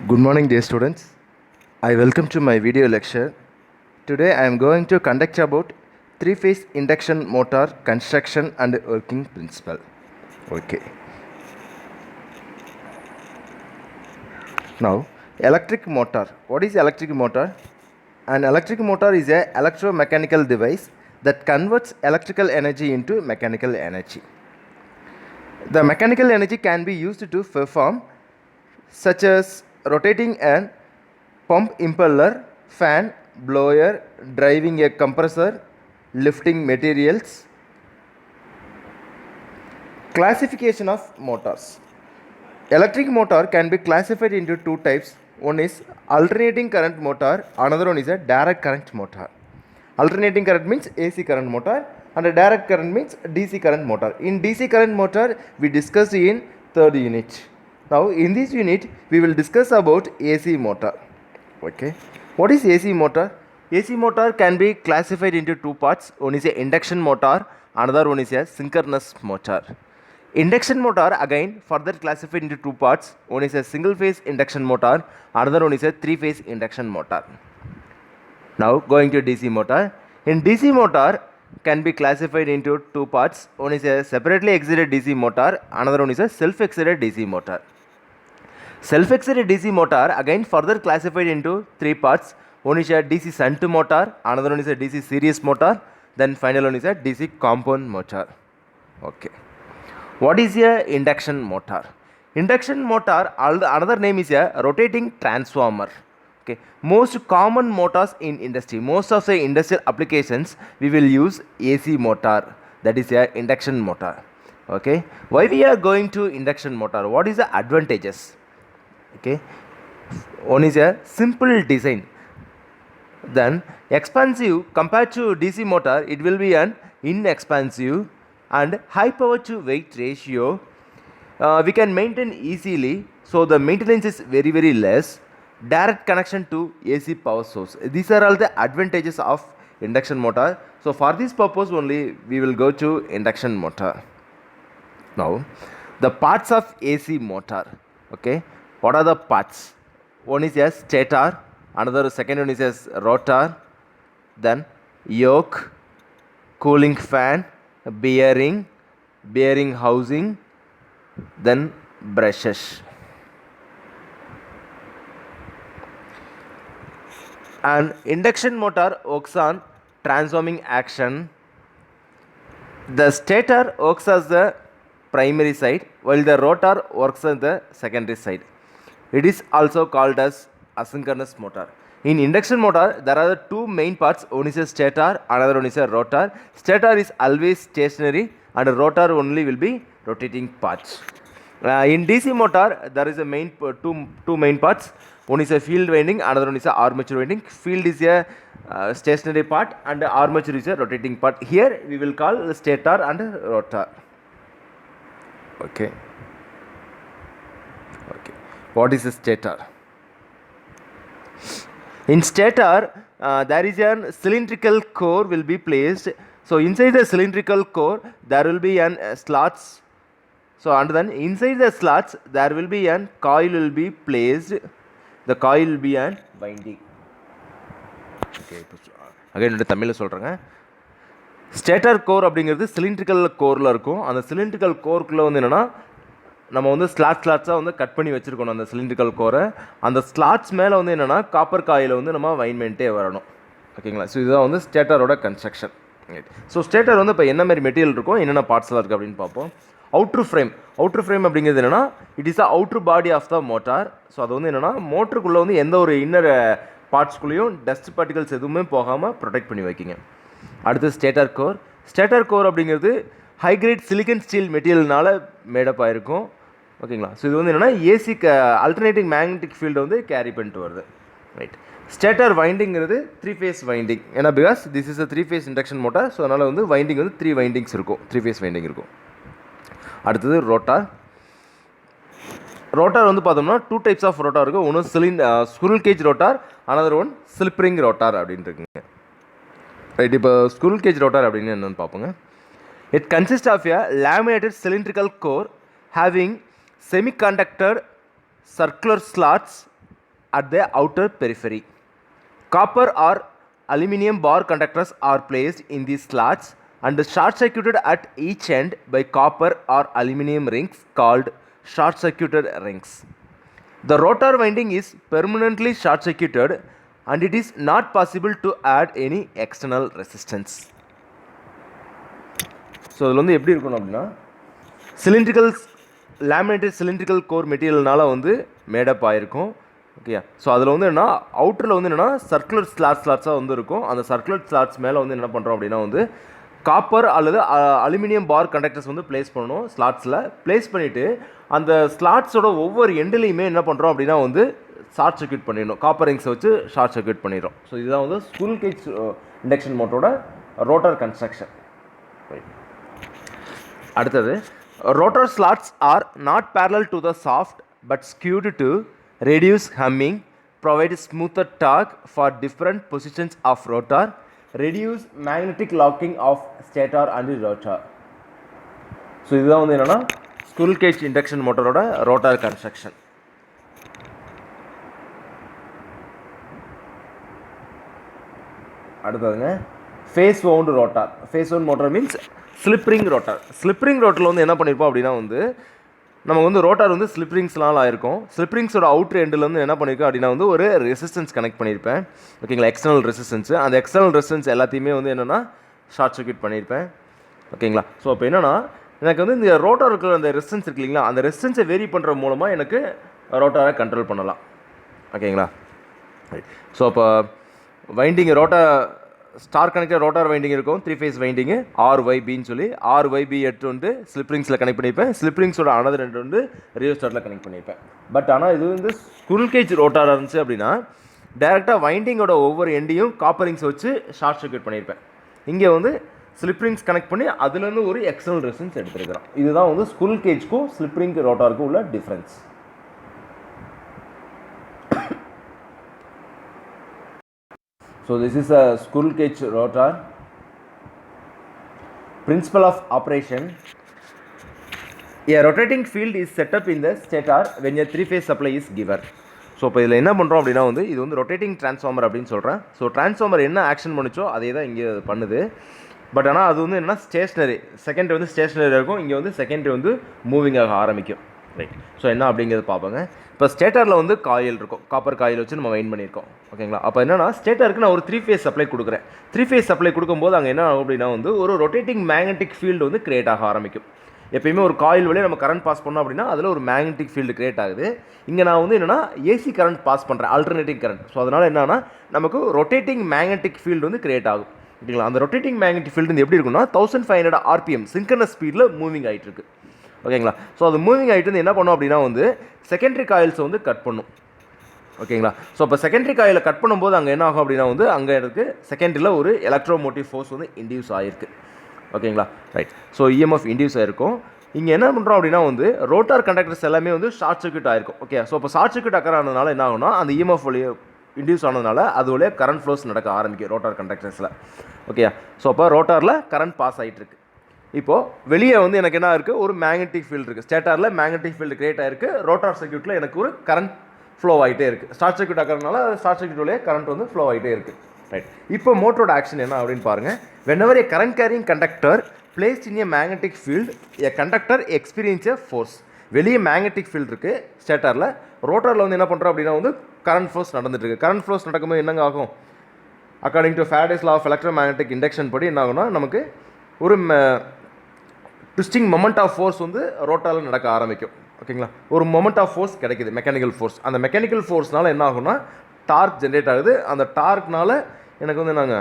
Good morning, dear students. I welcome to my video lecture. Today I am going to conduct about three-phase induction motor construction and working principle. Okay. Now, electric motor. What is electric motor? An electric motor is a electromechanical device that converts electrical energy into mechanical energy. The mechanical energy can be used to perform such as rotating a pump impeller, fan, blower, driving a compressor, lifting materials. Classification of motors. Electric motor can be classified into two types. One is alternating current motor, another one is a direct current motor. Alternating current means AC current motor and a direct current means DC current motor. In DC current motor we discussed in third unit. Now in this unit we will discuss about AC motor. Okay. What is AC motor? AC motor can be classified into two parts. One is a induction motor, another one is a synchronous motor. Induction motor again further classified into two parts. One is a single phase induction motor, another one is a three phase induction motor. Now going to DC motor. In DC motor can be classified into two parts. One is a separately excited DC motor, another one is a self-excited DC motor. Self-excited DC motor again further classified into three parts. One is a DC shunt motor, another one is a DC series motor, then final one is a DC compound motor. Okay. What is a induction motor? Induction motor, another name is a rotating transformer. Okay. Most common motors in industry, most of the industrial applications, we will use AC motor. That is a induction motor. Okay. Why we are going to induction motor? What is the advantages? Okay. One is a simple design. Then expansive compared to DC motor, it will be an inexpansive and high power to weight ratio. We can maintain easily, so the maintenance is very less. Direct connection to AC power source. These are all the advantages of induction motor. So for this purpose only we will go to induction motor. Now the parts of AC motor. Okay, what are the parts? One is a stator, another second one is a rotor, then yoke, cooling fan, bearing housing, then brushes. An induction motor works on transforming action. The stator works as the primary side while the rotor works on the secondary side. It is also called as asynchronous motor. In induction motor, there are two main parts. One is a stator, another one is a rotor. Stator is always stationary and rotor only will be rotating parts. In DC motor, there is a two main parts. One is a field winding, another one is a armature winding. Field is a stationary part and armature is a rotating part. Here we will call stator and rotor. Okay. What is a stator? In stator, there is a cylindrical core will be placed. So inside the cylindrical core, there will be an slots. So and then inside the slots, there will be an coil will be placed. The coil will be an winding. Okay. Again, தமிழில் சொல்கிறேங்க. Stator core அப்படிங்கிறது cylindrical கோரில் இருக்கும். அந்த cylindrical கோருக்குள்ளே வந்து என்னென்னா நம்ம வந்து ஸ்லாட்ஸாக வந்து கட் பண்ணி வச்சுருக்கணும் அந்த சிலிண்ட்ரிக்கல் கோரை. அந்த ஸ்லாட்ஸ் மேலே வந்து என்னென்னா காப்பர் காயில் வந்து நம்ம வைன்மெண்ட்டே வரணும். ஓகேங்களா? ஸோ இதுதான் வந்து ஸ்டேட்டரோட கன்ஸ்ட்ரக்ஷன். ஸோ ஸ்டேட்டர் வந்து இப்போ என்ன மாதிரி மெட்டீரியல் இருக்கும், என்னென்ன பார்ட்ஸ்லாம் இருக்குது அப்படின்னு பார்ப்போம். அவுட்ரு ஃப்ரேம் அப்படிங்கிறது என்னென்னா it is outer body of the motor. So அது வந்து என்னென்னா மோட்டருக்குள்ளே வந்து எந்த ஒரு இன்னர் பார்ட்ஸ்குள்ளேயும் டஸ்ட் பார்ட்டிகல்ஸ் எதுவுமே போகாமல் ப்ரொடெக்ட் பண்ணி வைக்கிங்க. அடுத்து ஸ்டேட்டர் கோர் அப்படிங்கிறது ஹைக்ரேட் சிலிக்கன் ஸ்டீல் மெட்டீரியல்னால மேடப் ஆகிருக்கும். ஓகேங்களா? ஸோ இது வந்து என்னென்னா ஏசிக்கு அல்டர்னேட்டிங் மேக்னெட்டிக் ஃபீல்டை வந்து கேரி பண்ணிட்டு வருது. ரைட். ஸ்டேட்டர் வைண்டிங்கிறது த்ரீ ஃபேஸ் வைண்டிங். ஏன்னா because this is a three phase induction motor. So அதனால் வந்து வைண்டிங் வந்து த்ரீ வைண்டிங்ஸ் இருக்கும், த்ரீ ஃபேஸ் வைண்டிங் இருக்கும். அடுத்தது ரோட்டார் வந்து பார்த்தோம்னா டூ டைப்ஸ் ஆஃப் ரோட்டார் இருக்கும். ஒன்று squirrel cage rotor, another one slip ring rotor அப்படின்னு இருக்குங்க. ரைட். இப்போ ஸ்குரில் கேஜ் ரோட்டார் அப்படின்னு என்னென்னு பார்ப்போங்க. It consists of a laminated cylindrical core having semiconductor circular slots at the outer periphery. Copper or aluminum bar conductors are placed in these slots and short circuited at each end by copper or aluminum rings called short circuited rings. The rotor winding is permanently short circuited and it is not possible to add any external resistance. So இதில் வந்து எப்படி இருக்கணும் அப்படின்னா cylindrical laminated cylindrical core மெட்டீரியல்னால வந்து made up ஆகிருக்கும். Okay, so அதில் வந்து என்னென்னா அவுட்டரில் வந்து என்னென்னா சர்க்குலர் ஸ்லாட்ஸாக வந்து இருக்கும். அந்த சர்க்குலர் ஸ்லாட்ஸ் மேலே வந்து என்ன பண்ணுறோம் அப்படின்னா வந்து காப்பர் அல்லது அலுமினியம் பார் கண்டக்டர்ஸ் வந்து ப்ளேஸ் பண்ணணும். ஸ்லாட்ஸில் ப்ளேஸ் பண்ணிவிட்டு அந்த ஸ்லாட்ஸோட ஒவ்வொரு எண்டுலேயுமே என்ன பண்ணுறோம் அப்படின்னா வந்து ஷார்ட் சர்க்யூட் பண்ணிடணும். காப்பர் ரிங்ஸை வச்சு ஷார்ட் சர்க்யூட் பண்ணிடுறோம். ஸோ இதுதான் வந்து ஸ்குரில் கேஜ் இண்டக்ஷன் மோட்டரோட ரோட்டர் கன்ஸ்ட்ரக்ஷன். அடுத்தது, rotor slots are not parallel to the shaft but skewed to reduce humming, provide smoother torque for different positions of rotor, reduce magnetic locking of stator and rotor. So இதுதான் வந்து என்னென்னா squirrel cage induction மோட்டரோட rotor construction. அடுத்ததுங்க phase wound rotor. Phase wound motor means slip ring rotor. Slip ring ரோட்டரில் வந்து என்ன பண்ணியிருப்போம் அப்படின்னா வந்து நம்ம வந்து ரோட்டார் வந்து ஸ்லிப்ரிங்ஸ்லாம் ஆயிருக்கும். ஸ்லிப்ரிங்ஸோட அவுட்ரு எண்டில் வந்து என்ன பண்ணியிருக்கோம் அப்படின்னா வந்து ஒரு ரெசிஸ்டன்ஸ் கனெக்ட் பண்ணியிருப்பேன். ஓகேங்களா, எக்ஸ்டர்னல் ரெசிஸ்டன்ஸு. அந்த எக்ஸ்டர்னல் ரெசிஸ்டன்ஸ் எல்லாத்தையுமே வந்து என்னென்னா ஷார்ட் சர்க்யூட் பண்ணியிருப்பேன். ஓகேங்களா, ஸோ அப்போ என்னென்னா எனக்கு வந்து இந்த ரோட்டார் இருக்கிற அந்த ரெசிஸ்டன்ஸ் இருக்கு இல்லைங்களா, அந்த ரெசிஸ்டன்ஸை வேரி பண்ணுற மூலமாக எனக்கு ரோட்டாரை கண்ட்ரோல் பண்ணலாம். ஓகேங்களா, ஸோ அப்போ winding rotor star connected rotor winding இருக்கும், 3 ஃபேஸ் வைண்டிங்கு RYBன்னு சொல்லி RYB எடுத்து வந்து ஸ்லிப்ரிங்ஸில் கனெக்ட் பண்ணியிருப்பேன். ஸ்லிப்ரிங்ஸோட அனதர் ரெண்டு வந்து ரியோஸ்டாட்டில் கனெக்ட் பண்ணியிருப்பேன். பட் ஆனால் இது வந்து ஸ்குரில் கேஜ் ரோட்டாராக இருந்துச்சு அப்படின்னா டேரெக்டாக வைண்டிங்கோட ஒவ்வொரு எண்டையும் காப்பரிங்ஸ் வச்சு ஷார்ட் சர்க்யூட் பண்ணியிருப்பேன். இங்கே வந்து ஸ்லிப்ரிங்ஸ் கனெக்ட் பண்ணி அதுலேருந்து ஒரு எக்ஸ்டர்னல் ரெசிஸ்டன்ஸ் எடுத்துருக்கிறோம். இதுதான் வந்து ஸ்குரில் கேஜ்க்கும் ஸ்லிப்ரிங் ரோட்டாருக்கும் உள்ள difference. So this is a squirrel cage rotor. Principle of operation. A rotating field is set up in the stator when a 3-phase supply is given. So இப்போ இதில் என்ன பண்ணுறோம் அப்படின்னா வந்து இது வந்து ரொட்டேட்டிங் டிரான்ஸ்ஃபார்மர் அப்படின்னு சொல்கிறேன். ஸோ டிரான்ஸ்ஃபார்மர் என்ன ஆக்ஷன் பண்ணிச்சோ அதே தான் இங்கே பண்ணுது. பட் ஆனால் அது வந்து என்ன ஸ்டேஷ்னரி, செகண்டரி வந்து ஸ்டேஷ்னரியாக இருக்கும், இங்கே வந்து செகண்டரி வந்து மூவிங் ஆக ஆரம்பிக்கும். ரைட், ஸோ என்ன அப்படிங்கிறது பார்ப்போங்க. இப்போ ஸ்டேட்டரில் வந்து காயில் இருக்கும், காப்பர் காயில் வச்சு நம்ம வைண்ட் பண்ணியிருக்கோம். ஓகேங்களா, அப்போ என்னன்னா ஸ்டேட்டருக்கு நான் ஒரு 3 ஃபேஸ் சப்ளை கொடுக்குறேன். 3 ஃபேஸ் சப்ளை கொடுக்கும்போது அங்கே என்ன ஆகும் அப்படின்னா வந்து ஒரு ரொட்டேட்டிங் மேக்னெட்டிக் ஃபீல்டு வந்து கிரியேட் ஆக ஆரம்பிக்கும். எப்பயுமே ஒரு காயில் வழியாக நம்ம கரண்ட் பாஸ் பண்ணோம் அப்படின்னா அதில் ஒரு மேக்னெட்டிக் ஃபீல்டு கிரியேட் ஆகுது. இங்கே நான் வந்து என்னென்னா ஏசி கரண்ட் பாஸ் பண்ணுறேன், ஆல்டர்னேட்டிங் கரண்ட். ஸோ அதனால் என்னன்னா நமக்கு ரொட்டேட்டிங் மேக்னெட்டிக் ஃபீல்டு வந்து கிரியேட் ஆகும். ஓகேங்களா, அந்த ரொட்டேட்டிங் மேக்னெட்டிக் ஃபீல்டு வந்து எப்படி இருக்குன்னா 1500 RPM சிங்கனஸ் ஸ்பீடில் மூவிங் ஆகிட்டு இருக்கு. ஓகேங்களா, ஸோ அது மூவிங் ஆகிட்டு வந்து என்ன பண்ணோம் அப்படின்னா வந்து செகண்டரி காயில்ஸை வந்து கட் பண்ணும். ஓகேங்களா, ஸோ இப்போ செகண்டரி காயிலை கட் பண்ணும்போது அங்கே என்ன ஆகும் அப்படின்னா வந்து அங்கே இருக்குது செகண்டரியில் ஒரு எலக்ட்ரோமோட்டிவ் ஃபோர்ஸ் வந்து இன்டியூஸ் ஆகிருக்கு. ஓகேங்களா, ரைட், ஸோ EMF இன்டியூஸ் ஆகிருக்கும். இங்கே என்ன பண்ணுறோம் அப்படின்னா வந்து ரோட்டார் கண்டக்டர்ஸ் எல்லாமே வந்து ஷார்ட் சர்க்யூட் ஆகிருக்கும். ஓகே, ஸோ இப்போ ஷார்ட் சர்க்யூட் அக்கர் ஆனதுனால என்ன ஆகும்னா அந்த EMF வழியே இன்டியூஸ் ஆனதுனால அது வழியே கரண்ட் ஃப்ளோஸ் நடக்க ஆரம்பிக்கும் ரோட்டார் கண்டக்டர்ஸில். ஓகே, ஸோ அப்போ ரோட்டாரில் கரண்ட் பாஸ் ஆகிட்டு இருக்கு. இப்போது வெளியே வந்து எனக்கு என்ன இருக்குது, ஒரு மேக்னெட்டிக் ஃபீல்டு இருக்குது. ஸ்டேட்டாரில் மேக்னெட்டிக் ஃபீல்டு கிரியேட் ஆகிருக்கு. ரோட்டார் சர்க்யூட்டில் எனக்கு ஒரு கரண்ட் ஃப்ளோ ஆகிட்டே இருக்குது. ஷார்ட் சர்க்யூட் ஆகிறதுனால ஷார்ட் சர்க்யூட் வழியே கரண்ட் வந்து ஃப்ளோ ஆகிட்டே இருக்குது. ரைட், இப்போ மோட்டரோட ஆக்ஷன் என்ன அப்படின்னு பாருங்கள். whenever a current carrying conductor placed in a magnetic field, a conductor experience a force. வெளியே மேக்னெட்டிக் ஃபீல்டு இருக்குது ஸ்டேட்டரில். ரோட்டரில் வந்து என்ன பண்ணுறோம் அப்படின்னா வந்து கரண்ட் ஃப்ளோஸ் நடந்துட்டு இருக்கு. கரண்ட் ஃப்ளோஸ் நடக்கும்போது என்னங்க ஆகும், according to Faraday's law of electromagnetic induction படி என்ன ஆகும்னா நமக்கு ஒரு ட்விஸ்டிங் மொமெண்ட் ஆஃப் ஃபோர்ஸ் வந்து ரோட்டாரில் நடக்க ஆரம்பிக்கும். ஓகேங்களா, ஒரு மொமெண்ட் ஆஃப் ஃபோர்ஸ் கிடைக்குது, மெக்கானிக்கல் ஃபோர்ஸ். அந்த மெக்கானிக்கல் ஃபோர்ஸ்னால என்ன ஆகும்னா டார்க் ஜென்ரேட் ஆகுது. அந்த டார்க்னால எனக்கு வந்து என்னங்க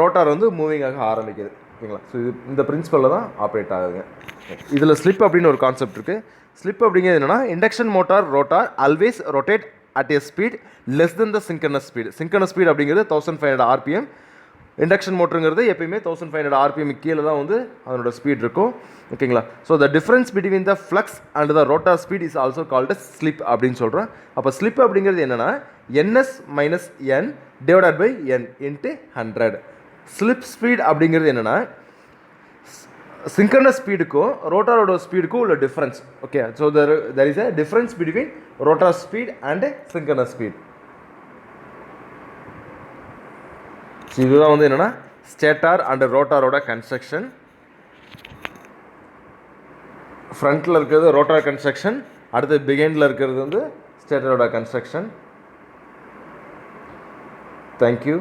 ரோட்டார் வந்து மூவிங் ஆக ஆரம்பிக்குது. ஓகேங்களா, ஸோ இது இந்த பிரின்சிபலில் தான் ஆப்ரேட் ஆகுதுங்க. இதில் ஸ்லிப் அப்படின்னு ஒரு கான்செப்ட் இருக்குது. ஸ்லிப் அப்படிங்கிறது என்னென்னா induction motor rotor always rotate at a speed less than the synchronous speed. Synchronous speed அப்படிங்கிறது 1500 RPM. இண்டக்ஷன் மோட்டருங்கிறது எப்பயுமே 1500 RPM கீழே தான் வந்து அதனோட ஸ்பீட் இருக்கும். ஓகேங்களா, so the difference between the flux and the rotor speed is also called as slip அப்படின்னு சொல்கிறோம். அப்போ ஸ்லிப் அப்படிங்கிறது என்னென்னா NS minus N divided by N into 100. Slip speed அப்படிங்கிறது என்னென்னா சிங்கனஸ் ஸ்பீடுக்கும் ரோட்டாரோட ஸ்பீடுக்கும் உள்ள difference. Okay, so there is a difference between rotor speed and synchronous speed. So இதுதான் வந்து என்னென்னா ஸ்டேட்டார் அண்ட் ரோட்டாரோட கன்ஸ்ட்ரக்ஷன். ஃப்ரண்ட்டில் இருக்கிறது ரோட்டார் கன்ஸ்ட்ரக்ஷன், அடுத்து பிகைண்டில் இருக்கிறது வந்து ஸ்டேட்டரோட கன்ஸ்ட்ரக்ஷன். தேங்க்யூ.